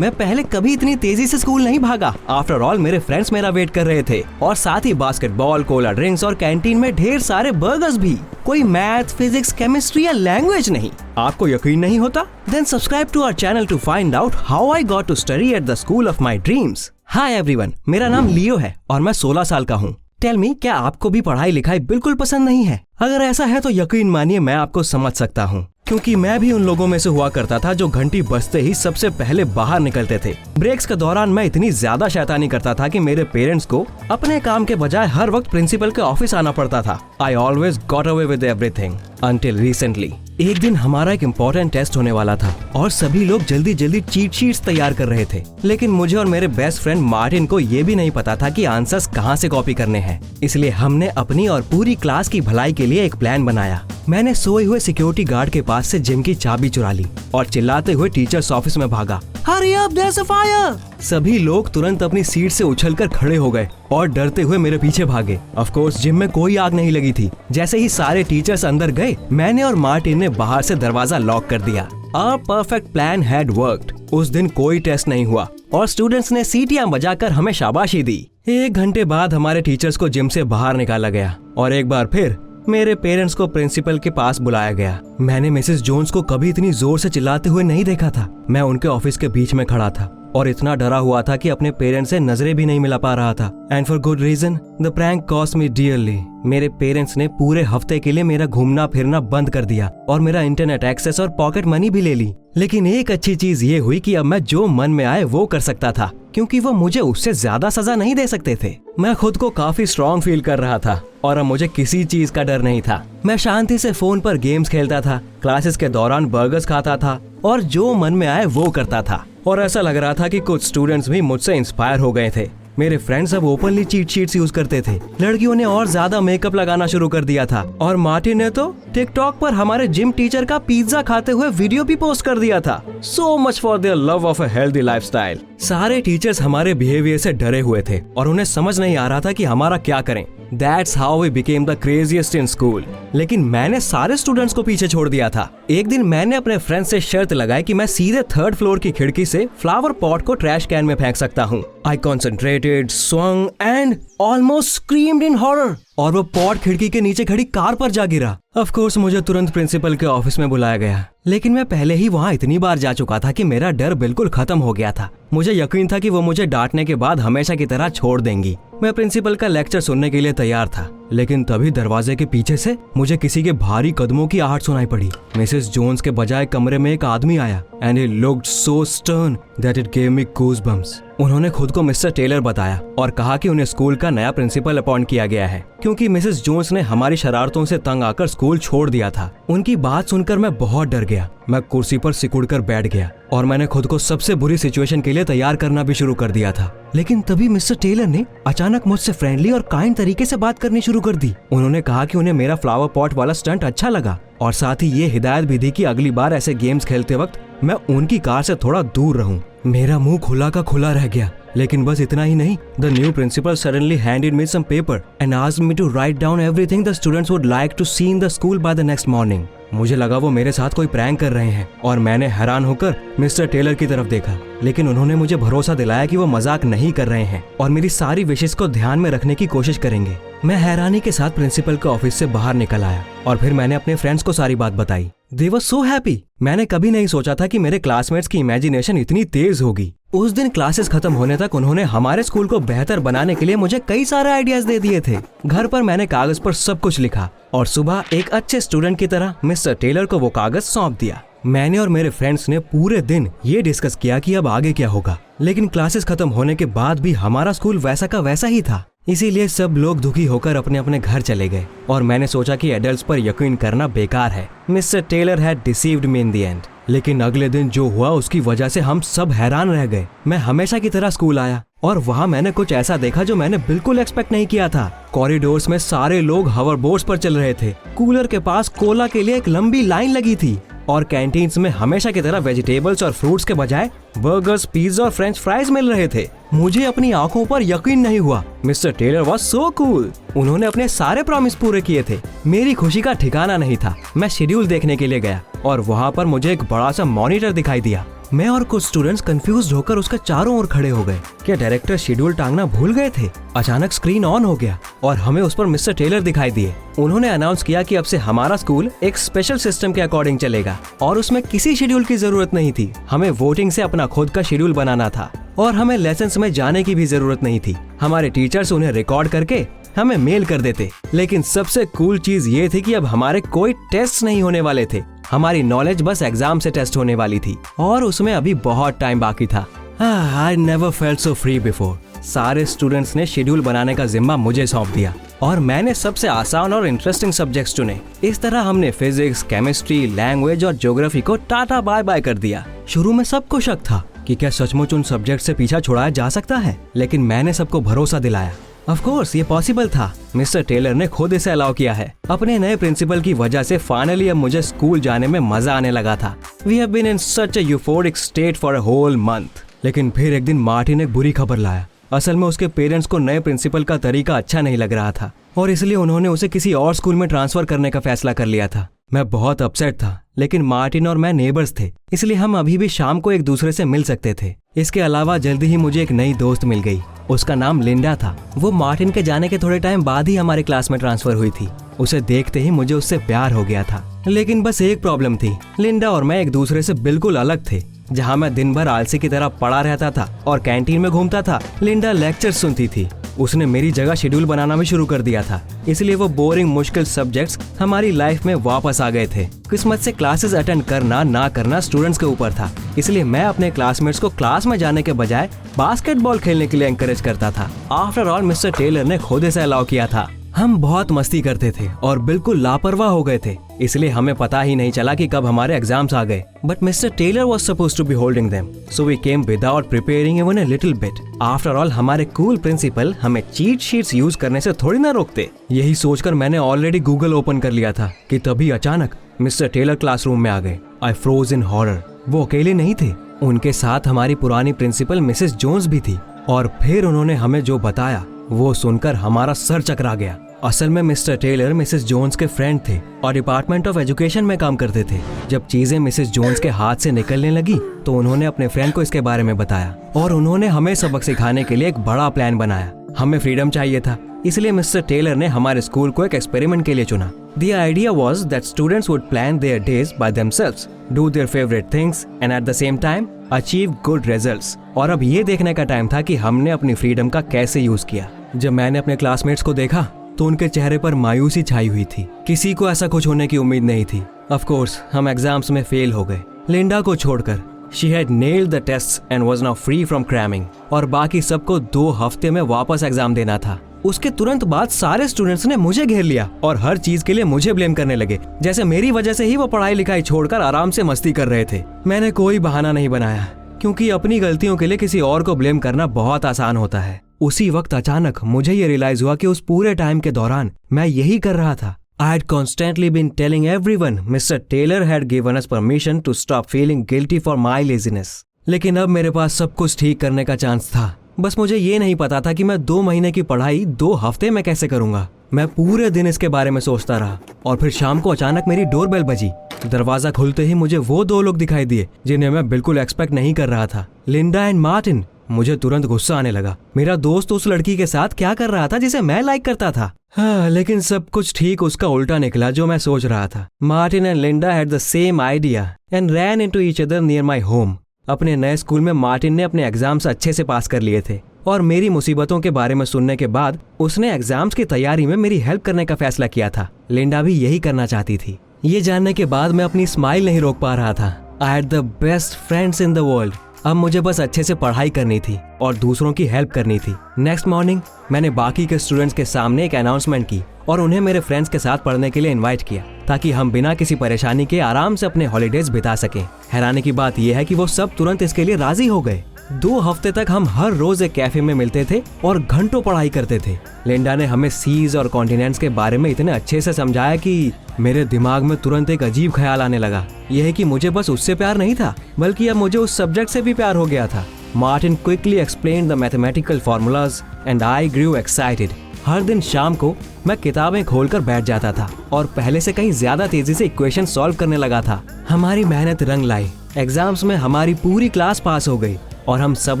मैं पहले कभी इतनी तेजी से स्कूल नहीं भागा। आफ्टर ऑल मेरे फ्रेंड्स मेरा वेट कर रहे थे और साथ ही बास्केटबॉल, कोला ड्रिंक्स और कैंटीन में ढेर सारे बर्गर्स भी। कोई मैथ, फिजिक्स, केमिस्ट्री या लैंग्वेज नहीं। आपको यकीन नहीं होता? Then subscribe to our channel to find out how I got to study at the school of my dreams. Hi everyone, मेरा नाम लियो है और मैं 16 साल का हूँ। टेल मी, क्या आपको भी पढ़ाई लिखाई बिल्कुल पसंद नहीं है? अगर ऐसा है तो यकीन मानिए मैं आपको समझ सकता हूँ, क्योंकि मैं भी उन लोगों में से हुआ करता था जो घंटी बजते ही सबसे पहले बाहर निकलते थे। ब्रेक्स के दौरान मैं इतनी ज्यादा शैतानी करता था कि मेरे पेरेंट्स को अपने काम के बजाय हर वक्त प्रिंसिपल के ऑफिस आना पड़ता था। I always got away with everything until recently. एक दिन हमारा एक इम्पोर्टेंट टेस्ट होने वाला था और सभी लोग जल्दी जल्दी चीट शीट्स तैयार कर रहे थे, लेकिन मुझे और मेरे बेस्ट फ्रेंड मार्टिन को ये भी नहीं पता था कि आंसर्स कहाँ से कॉपी करने हैं। इसलिए हमने अपनी और पूरी क्लास की भलाई के लिए एक प्लान बनाया। मैंने सोए हुए सिक्योरिटी गार्ड के पास से जिम की चाबी चुरा ली और चिल्लाते हुए टीचर्स ऑफिस में भागा। Hurry up, there a fire! सभी लोग तुरंत अपनी सीट से उछलकर खड़े हो गए और डरते हुए मेरे पीछे भागे। ऑफ कोर्स जिम में कोई आग नहीं लगी थी। जैसे ही सारे टीचर्स अंदर गए, मैंने और मार्टिन ने बाहर से दरवाजा लॉक कर दिया। Our perfect plan had worked। उस दिन कोई टेस्ट नहीं हुआ और स्टूडेंट्स ने सीटियां बजाकर हमें शाबाशी दी। 1 घंटे बाद हमारे टीचर्स को जिम से बाहर निकाला गया और एक बार फिर मेरे पेरेंट्स को प्रिंसिपल के पास बुलाया गया। मैंने मिसेस जोन्स को कभी इतनी जोर से चिल्लाते हुए नहीं देखा था। मैं उनके ऑफिस के बीच में खड़ा था और इतना डरा हुआ था कि अपने पेरेंट्स से नजरें भी नहीं मिला पा रहा था। And for good reason, the prank cost me dearly. मेरे पेरेंट्स ने पूरे हफ्ते के लिए मेरा घूमना फिरना बंद कर दिया और मेरा इंटरनेट एक्सेस और पॉकेट मनी भी ले ली। लेकिन एक अच्छी चीज ये हुई कि अब मैं जो मन में आए वो कर सकता था, क्योंकि वो मुझे उससे ज्यादा सजा नहीं दे सकते थे। मैं खुद को काफी स्ट्रॉन्ग फील कर रहा था और अब मुझे किसी चीज का डर नहीं था। मैं शांति से फोन पर गेम्स खेलता था, क्लासेस के दौरान बर्गर्स खाता था और जो मन में आए वो करता था। और ऐसा लग रहा था कि कुछ स्टूडेंट्स भी मुझसे इंस्पायर हो गए थे। मेरे फ्रेंड्स अब ओपनली चीट शीट्स यूज करते थे। लड़कियों ने और ज्यादा मेकअप लगाना शुरू कर दिया था और मार्टिन ने तो टिकटॉक पर हमारे जिम टीचर का पिज्जा खाते हुए वीडियो भी पोस्ट कर दिया था। So much for their love of a healthy lifestyle. सारे टीचर्स हमारे बिहेवियर से डरे हुए थे और उन्हें समझ नहीं आ रहा था कि हमारा क्या करें। That's how we became the craziest in school। लेकिन मैंने सारे स्टूडेंट्स को पीछे छोड़ दिया था। एक दिन मैंने अपने फ्रेंड से शर्त लगाई कि मैं सीधे 3rd फ्लोर की खिड़की से फ्लावर पॉट को ट्रैश कैन में फेंक सकता हूँ। I concentrated, swung and almost screamed in horror। और वो पॉट खिड़की के नीचे खड़ी कार पर जा गिरा। ऑफ कोर्स मुझे तुरंत प्रिंसिपल के ऑफिस में बुलाया गया, लेकिन मैं पहले ही वहाँ इतनी बार जा चुका था कि मेरा डर बिल्कुल खत्म हो गया था। मुझे यकीन था कि वो मुझे डांटने के बाद हमेशा की तरह छोड़ देंगी। मैं प्रिंसिपल का लेक्चर सुनने के लिए तैयार था, लेकिन तभी दरवाजे के पीछे से मुझे किसी के भारी कदमों की आहट सुनाई पड़ी। मिसेस जोन्स के बजाय कमरे में एक आदमी आया and he looked so stern that it gave me goosebumps. उन्होंने खुद को मिस्टर टेलर बताया और कहा कि उन्हें स्कूल का नया प्रिंसिपल अपॉइंट किया गया है, क्योंकि मिसेस जोन्स ने हमारी शरारतों से तंग आकर स्कूल छोड़ दिया था। उनकी बात सुनकर मैं बहुत डर गया। मैं कुर्सी पर सिकुड़कर बैठ गया और मैंने खुद को सबसे बुरी सिचुएशन के लिए तैयार करना भी शुरू कर दिया था। लेकिन तभी मिस्टर टेलर ने अचानक मुझसे फ्रेंडली और काइंड तरीके से बात करनी शुरू कर दी। उन्होंने कहा कि उन्हें मेरा फ्लावर पॉट वाला स्टंट अच्छा लगा और साथ ही ये हिदायत भी दी कि अगली बार ऐसे गेम्स खेलते वक्त मैं उनकी कार से थोड़ा दूर रहूं। मेरा मुंह खुला का खुला रह गया। लेकिन बस इतना ही नहीं, the new principal suddenly handed me some paper and asked me to write down everything the students would like to see in the school by the next morning. मुझे लगा वो मेरे साथ कोई प्रैंक कर रहे हैं और मैंने हैरान होकर मिस्टर टेलर की तरफ देखा, लेकिन उन्होंने मुझे भरोसा दिलाया कि वो मजाक नहीं कर रहे हैं और मेरी सारी विशेष को ध्यान में रखने की कोशिश करेंगे। मैं हैरानी के साथ प्रिंसिपल के ऑफिस से बाहर निकल आया और फिर मैंने अपने फ्रेंड्स को सारी बात बताई। They were so happy। मैंने कभी नहीं सोचा था कि मेरे क्लासमेट्स की इमेजिनेशन इतनी तेज होगी। उस दिन क्लासेस खत्म होने तक उन्होंने हमारे स्कूल को बेहतर बनाने के लिए मुझे कई सारे आइडियाज दे दिए थे। घर पर मैंने कागज पर सब कुछ लिखा और सुबह एक अच्छे स्टूडेंट की तरह मिस्टर टेलर को वो कागज सौंप दिया। मैंने और मेरे फ्रेंड्स ने पूरे दिन ये डिस्कस किया कि अब आगे क्या होगा, लेकिन क्लासेस खत्म होने के बाद भी हमारा स्कूल वैसा का वैसा ही था। इसीलिए सब लोग दुखी होकर अपने अपने घर चले गए और मैंने सोचा कि एडल्ट्स पर यकीन करना बेकार है। Mister Taylor had deceived me in the end. लेकिन अगले दिन जो हुआ उसकी वजह से हम सब हैरान रह गए। मैं हमेशा की तरह स्कूल आया और वहाँ मैंने कुछ ऐसा देखा जो मैंने बिल्कुल एक्सपेक्ट नहीं किया था। कॉरिडोर्स में सारे लोग हवर बोर्ड्स पर चल रहे थे। कूलर के पास कोला के लिए एक लंबी लाइन लगी थी और कैंटीन्स में हमेशा की तरह वेजिटेबल्स और फ्रूट्स के बजाय बर्गर्स, पिज्जा और फ्रेंच फ्राइज मिल रहे थे। मुझे अपनी आंखों पर यकीन नहीं हुआ। Mister Taylor was so cool. उन्होंने अपने सारे प्रॉमिस पूरे किए थे। मेरी खुशी का ठिकाना नहीं था। मैं शेड्यूल देखने के लिए गया और वहाँ पर मुझे एक बड़ा सा मॉनिटर दिखाई दिया मैं और कुछ स्टूडेंट्स कंफ्यूज होकर उसके चारों ओर खड़े हो गए। क्या डायरेक्टर शेड्यूल टांगना भूल गए थे? अचानक स्क्रीन ऑन हो गया और हमें उस पर मिस्टर टेलर दिखाई दिए। उन्होंने अनाउंस किया कि अब से हमारा स्कूल एक स्पेशल सिस्टम के अकॉर्डिंग चलेगा और उसमें किसी शेड्यूल की जरूरत नहीं थी। हमें वोटिंग से अपना खुद का शेड्यूल बनाना था और हमें लेसन्स में जाने की भी जरूरत नहीं थी। हमारे टीचर्स उन्हें रिकॉर्ड करके हमें मेल कर देते। लेकिन सबसे कूल चीज ये थी कि अब हमारे कोई टेस्ट नहीं होने वाले थे। हमारी नॉलेज बस एग्जाम से टेस्ट होने वाली थी और उसमें अभी बहुत टाइम बाकी था। I never felt so free before। सारे स्टूडेंट्स ने शेड्यूल बनाने का जिम्मा मुझे सौंप दिया और मैंने सबसे आसान और इंटरेस्टिंग सब्जेक्ट्स चुने। इस तरह हमने फिजिक्स, केमिस्ट्री, लैंग्वेज और ज्योग्राफी को टाटा बाय बाय कर दिया। शुरू में सबको शक था कि क्या सचमुच उन सब्जेक्ट से पीछा छुड़ाया जा सकता है, लेकिन मैंने सबको भरोसा दिलाया। ऑफ कोर्स ये पॉसिबल था। मिस्टर टेलर ने खुद इसे अलाउ किया है। अपने नए प्रिंसिपल की वजह से फाइनली अब मुझे स्कूल जाने में मजा आने लगा था। We have been in such a euphoric state for a whole month. लेकिन फिर एक दिन मार्टिन एक बुरी खबर लाया। असल में उसके पेरेंट्स को नए प्रिंसिपल का तरीका अच्छा नहीं लग रहा था और इसलिए उन्होंने उसे किसी और स्कूल में ट्रांसफर करने का फैसला कर लिया था। मैं बहुत अपसेट था, लेकिन मार्टिन और मैं नेबर्स थे, इसलिए हम अभी भी शाम को एक दूसरे से मिल सकते थे। इसके अलावा जल्दी ही मुझे एक नई दोस्त मिल गई। उसका नाम लिंडा था। वो मार्टिन के जाने के थोड़े टाइम बाद ही हमारे क्लास में ट्रांसफर हुई थी। उसे देखते ही मुझे उससे प्यार हो गया था। लेकिन बस एक प्रॉब्लम थी, लिंडा और मैं एक दूसरे से बिल्कुल अलग थे। जहाँ मैं दिन भर आलसी की तरह पड़ा रहता था और कैंटीन में घूमता था, लिंडा लेक्चर सुनती थी। उसने मेरी जगह शेड्यूल बनाना भी शुरू कर दिया था, इसलिए वो बोरिंग मुश्किल सब्जेक्ट्स हमारी लाइफ में वापस आ गए थे। किस्मत से क्लासेस अटेंड करना ना करना स्टूडेंट्स के ऊपर था, इसलिए मैं अपने क्लासमेट्स को क्लास में जाने के बजाय बास्केटबॉल खेलने के लिए एंकरेज करता था। आफ्टर ऑल मिस्टर टेलर ने खुद इसे अलाउ किया था। हम बहुत मस्ती करते थे और बिल्कुल लापरवाह हो गए थे, इसलिए हमें पता ही नहीं चला कि कब हमारे एग्जाम्स आ गए। But mister Taylor was supposed to be holding them, so we came without preparing even a little bit. After all हमारे कूल प्रिंसिपल हमें चीट शीट्स यूज करने से थोड़ी ना रोकते। यही सोचकर मैंने ऑलरेडी गूगल ओपन कर लिया था कि तभी अचानक मिस्टर टेलर क्लासरूम में आ गए। आई फ्रोज इन हॉरर। वो अकेले नहीं थे, उनके साथ हमारी पुरानी प्रिंसिपल मिसेस जोन्स भी थी। और फिर उन्होंने हमें जो बताया वो सुनकर हमारा सर चकरा गया। असल में मिस्टर टेलर मिसेस जोन्स के फ्रेंड थे और डिपार्टमेंट ऑफ एजुकेशन में काम करते थे। जब चीजें मिसेस जोन्स के हाथ से निकलने लगी तो उन्होंने अपने फ्रेंड को इसके बारे में बताया और उन्होंने हमें सबक सिखाने के लिए एक बड़ा प्लान बनाया। हमें फ्रीडम चाहिए था, इसलिए मिस्टर टेलर ने हमारे स्कूल को एक एक्सपेरिमेंट के लिए चुना। The idea was that students would plan their days by themselves, do their favorite things and at the same time achieve good results। और अब ये देखने का टाइम था कि हमने अपनी फ्रीडम का कैसे यूज किया। जब मैंने अपने क्लासमेट्स को देखा तो उनके चेहरे पर मायूसी छाई हुई थी। किसी को ऐसा कुछ होने की उम्मीद नहीं थी। ऑफ कोर्स हम एग्जाम्स में फेल हो गए, लिंडा को छोड़कर। She had nailed the tests and was now free from cramming। और बाकी सबको 2 हफ्ते में वापस एग्जाम देना था। उसके तुरंत बाद सारे स्टूडेंट्स ने मुझे घेर लिया और हर चीज के लिए मुझे ब्लेम करने लगे, जैसे मेरी वजह से ही वो पढ़ाई लिखाई छोड़कर आराम से मस्ती कर रहे थे। मैंने कोई बहाना नहीं बनाया, क्योंकि अपनी गलतियों के लिए किसी और को ब्लेम करना बहुत आसान होता है। उसी वक्त अचानक मुझे ये रियलाइज हुआ कि उस पूरे टाइम के दौरान मैं यही कर रहा था। I had constantly been telling everyone Mr. Taylor had given us permission to stop feeling guilty for my laziness। लेकिन अब मेरे पास सब कुछ ठीक करने का चांस था। बस मुझे ये नहीं पता था कि मैं 2 महीने की पढ़ाई 2 हफ्ते में कैसे करूंगा। मैं पूरे दिन इसके बारे में सोचता रहा और फिर शाम को अचानक मेरी डोरबेल बजी। दरवाजा खुलते ही मुझे वो 2 लोग दिखाई दिए जिन्हें मैं बिल्कुल एक्सपेक्ट नहीं कर रहा था, लिंडा एंड मार्टिन। मुझे तुरंत गुस्सा आने लगा। मेरा दोस्त उस लड़की के साथ क्या कर रहा था जिसे मैं लाइक करता था। हाँ, लेकिन सब कुछ ठीक उसका उल्टा निकला जो मैं सोच रहा था। Martin and Linda had the same idea and ran into each other near my home. अपने नए स्कूल में मार्टिन ने अपने एग्जाम्स अच्छे से पास कर लिए थे और मेरी मुसीबतों के बारे में सुनने के बाद उसने एग्जाम्स की तैयारी में मेरी हेल्प करने का फैसला किया था। लिंडा भी यही करना चाहती थी। ये जानने के बाद मैं अपनी स्माइल नहीं रोक पा रहा था। I had the best friends in the world. अब मुझे बस अच्छे से पढ़ाई करनी थी और दूसरों की हेल्प करनी थी। नेक्स्ट मॉर्निंग मैंने बाकी के स्टूडेंट्स के सामने एक अनाउंसमेंट की और उन्हें मेरे फ्रेंड्स के साथ पढ़ने के लिए इनवाइट किया, ताकि हम बिना किसी परेशानी के आराम से अपने हॉलीडेज बिता सकें। हैरानी की बात यह है कि वो सब तुरंत इसके लिए राजी हो गए। 2 हफ्ते तक हम हर रोज एक कैफे में मिलते थे और घंटों पढ़ाई करते थे। लिंडा ने हमें सीज और कॉन्टिनेंट्स के बारे में इतने अच्छे से समझाया कि मेरे दिमाग में तुरंत एक अजीब ख्याल आने लगा। यह है कि मुझे बस उससे प्यार नहीं था, बल्कि अब मुझे उस सब्जेक्ट से भी प्यार हो गया था। Martin quickly explained the mathematical formulas and I grew excited. हर दिन शाम को मैं किताबें खोलकर बैठ जाता था और पहले से कहीं ज्यादा तेजी से इक्वेशन सॉल्व करने लगा था। हमारी मेहनत रंग लाई एग्जाम्स में हमारी पूरी क्लास पास हो गई और हम सब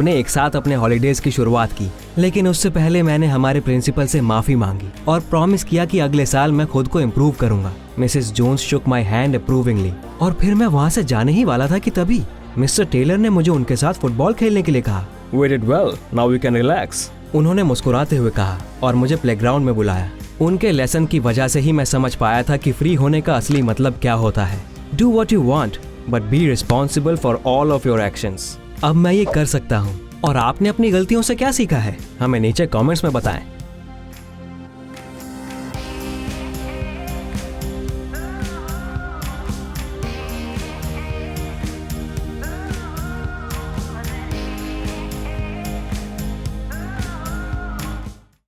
ने एक साथ अपने हॉलीडेज की शुरुआत की। लेकिन उससे पहले मैंने हमारे प्रिंसिपल से माफी मांगी और प्रॉमिस किया कि अगले साल मैं खुद को इम्प्रूव करूंगा। Mrs Jones shook my hand approvingly और फिर मैं वहाँ से जाने ही वाला था कि तभी मिस्टर टेलर ने मुझे उनके साथ फुटबॉल खेलने के लिए कहा। We did well. Now we can relax. उन्होंने मुस्कुराते हुए कहा और मुझे प्लेग्राउंड में बुलाया। उनके लेसन की वजह से ही मैं समझ पाया था कि फ्री होने का असली मतलब क्या होता है। Do what you want but be responsible for all of your actions. अब मैं ये कर सकता हूँ। और आपने अपनी गलतियों से क्या सीखा है, हमें नीचे कमेंट्स में बताएं।